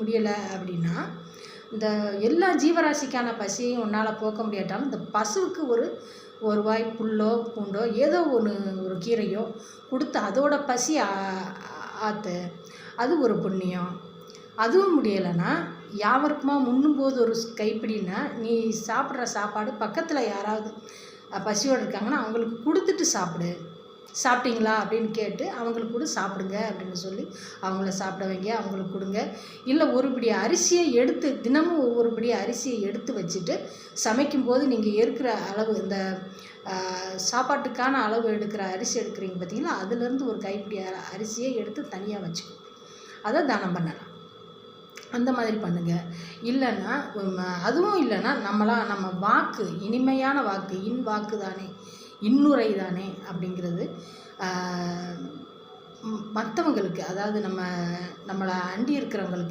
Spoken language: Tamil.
முடியலை அப்படின்னா, இந்த எல்லா ஜீவராசிக்கான பசியையும் உன்னால் போக்க முடியாட்டாலும் இந்த பசுவுக்கு ஒரு வாய் புல்லோ பூண்டோ ஏதோ ஒரு கீரையோ கொடுத்து அதோட பசி ஆற்று, அது ஒரு புண்ணியம். அதுவும் முடியலைன்னா யாவருக்குமா முன்னும்போது ஒரு கைப்பிடின்னா நீ சாப்பிட்ற சாப்பாடு பக்கத்தில் யாராவது பசியோடு இருக்காங்கன்னா அவங்களுக்கு கொடுத்துட்டு சாப்பிடு. சாப்பிட்டீங்களா அப்படின்னு கேட்டு அவங்களுக்கு கூட சாப்பிடுங்க அப்படின்னு சொல்லி அவங்கள சாப்பிட வைங்க, அவங்களுக்கு கொடுங்க. இல்லை ஒரு பிடி அரிசியை எடுத்து தினமும் ஒவ்வொரு பிடி அரிசியை எடுத்து வச்சுட்டு சமைக்கும்போது நீங்கள் இருக்கிற அளவு இந்த சாப்பாட்டுக்கான அளவு எடுக்கிற அரிசி எடுக்கிறீங்க பார்த்தீங்களா, அதுலேருந்து ஒரு கைப்பிடி அரிசியை எடுத்து தனியாக வச்சுக்கோ, அதை தானம் பண்ணலாம். அந்த மாதிரி பண்ணுங்கள். இல்லைன்னா அதுவும் இல்லைன்னா நம்ம வாக்கு, இனிமையான வாக்கு, வாக்கு தானே இன்னுரை தானே அப்படிங்கிறது மற்றவங்களுக்கு, அதாவது நம்மளை அண்டி இருக்கிறவங்களுக்கு